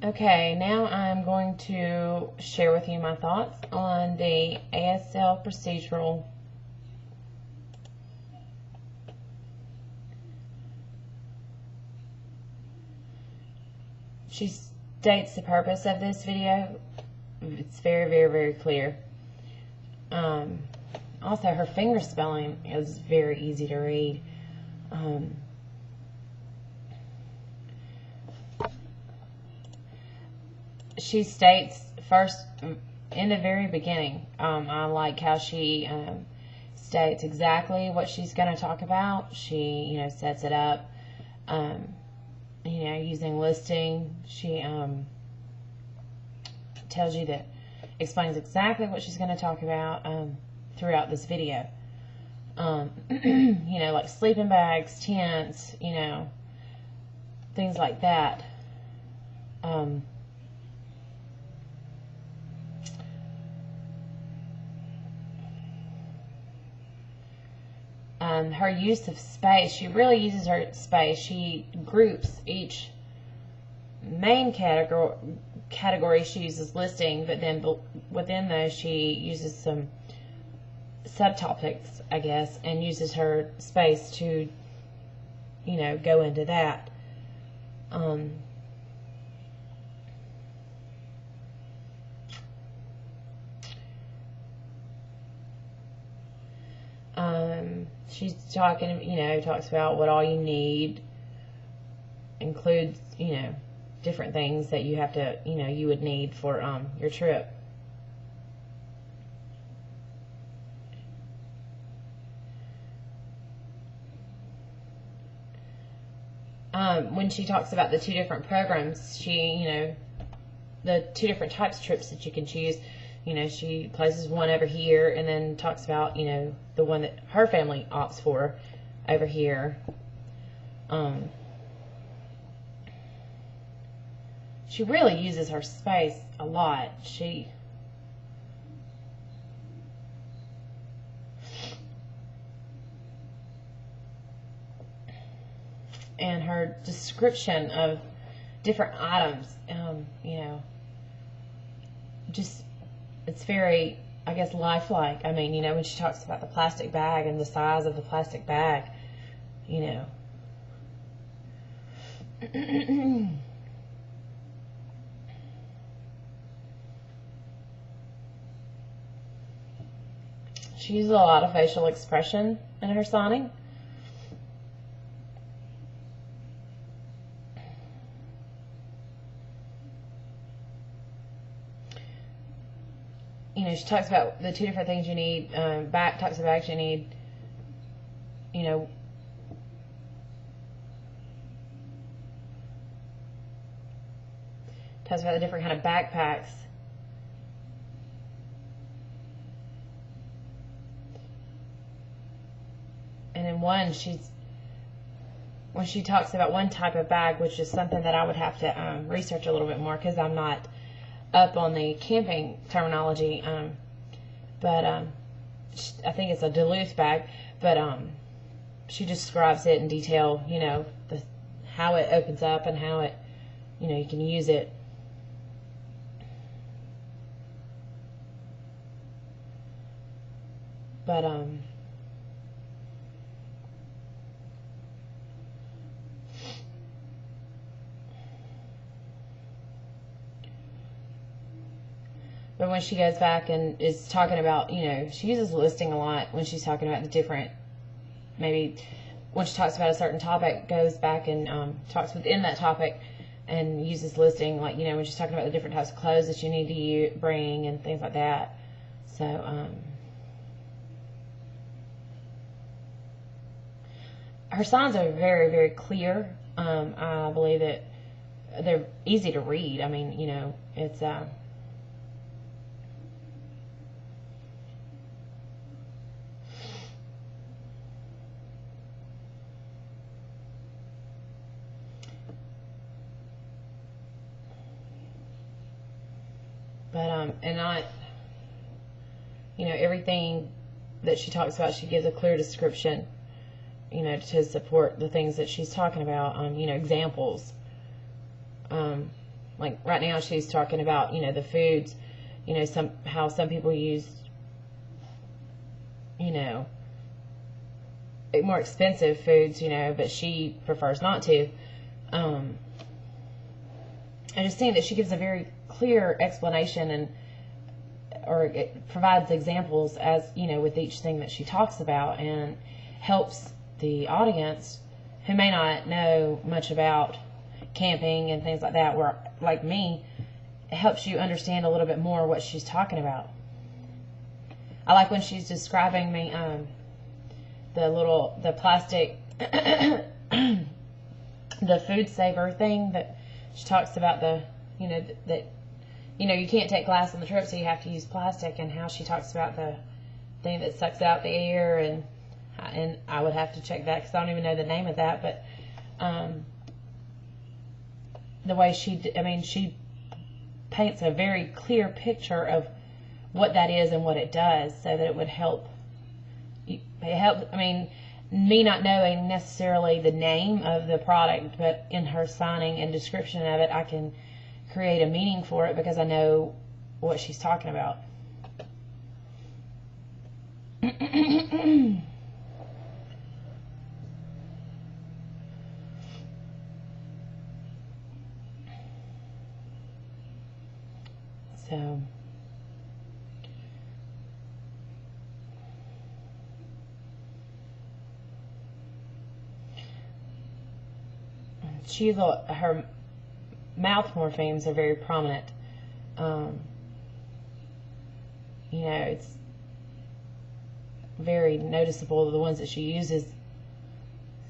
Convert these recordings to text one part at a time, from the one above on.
Okay, now I'm going to share with you my thoughts on the ASL procedural. She states the purpose of this video. It's very, very, very clear. Also, her finger spelling is very easy to read. She states first, in the very beginning, I like how she states exactly what she's going to talk about. She, sets it up, using listing. She tells you that, explains exactly what she's going to talk about throughout this video. Like sleeping bags, tents, things like that. Her use of space, she really uses her space. She groups each main category she uses listing, but then within those she uses some subtopics, I guess, and uses her space to, go into that. She's talking, talks about what all you need, includes, different things that you have to, you would need for your trip. When she talks about the two different programs, she, the two different types of trips that you can choose, she places one over here and then talks about, the one that her family opts for over here. She really uses her space a lot. And her description of different items, just, it's very, I guess, lifelike. I mean, when she talks about the plastic bag and the size of the plastic bag, she uses a lot of facial expression in her signing. She talks about the two different things you need, types of bags you need, talks about the different kind of backpacks. And in one, when she talks about one type of bag, which is something that I would have to research a little bit more because I'm not up on the camping terminology, but I think it's a Duluth bag, but she describes it in detail, how it opens up and how it, you can use it. But when she goes back and is talking about, she uses listing a lot when she's talking about the different, maybe when she talks about a certain topic, goes back and talks within that topic and uses listing, like, when she's talking about the different types of clothes that you need to bring and things like that. So, her signs are very, very clear. I believe that they're easy to read. I mean, it's... and not, everything that she talks about, she gives a clear description, to support the things that she's talking about, examples. like right now she's talking about, you know, the foods, you know, how some people use, you know, more expensive foods, you know, but she prefers not to. I just think that she gives a very clear explanation or it provides examples, as you know, with each thing that she talks about, and helps the audience who may not know much about camping and things like that, where, like me, it helps you understand a little bit more what she's talking about. I like when she's describing me the plastic the food saver thing, that she talks about, the, you know, that, you know, you can't take glass on the trip, so you have to use plastic, and how she talks about the thing that sucks out the air, and I would have to check that because I don't even know the name of that, but the way she paints a very clear picture of what that is and what it does, so that it would help. I mean, me not knowing necessarily the name of the product, but in her signing and description of it, I can create a meaning for it because I know what she's talking about. So her mouth morphemes are very prominent. You know, it's very noticeable, the ones that she uses.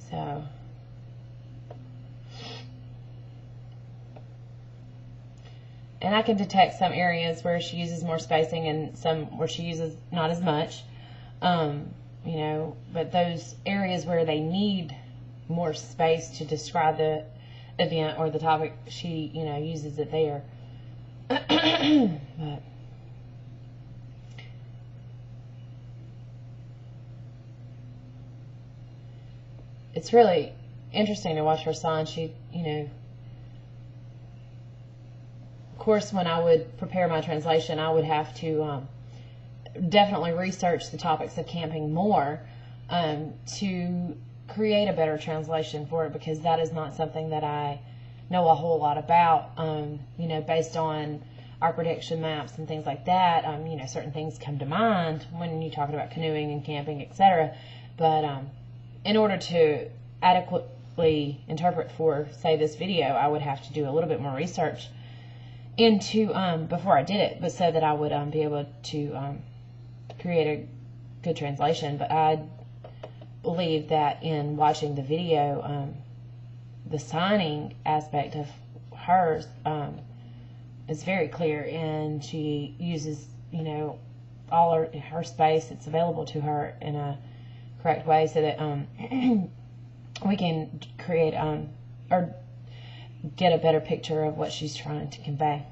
So, and I can detect some areas where she uses more spacing and some where she uses not as much. You know, but those areas where they need more space to describe the event or the topic, she, you know, uses it there. But it's really interesting to watch her sign. She, you know, of course, when I would prepare my translation, I would have to definitely research the topics of camping more to create a better translation for it, because that is not something that I know a whole lot about. You know, based on our prediction maps and things like that, you know, certain things come to mind when you're talking about canoeing and camping, etc. But in order to adequately interpret for, say, this video, I would have to do a little bit more research into before I did it, but so that I would be able to create a good translation. But I believe that in watching the video, the signing aspect of hers is very clear, and she uses, you know, all her space that's available to her in a correct way, so that we can create or get a better picture of what she's trying to convey.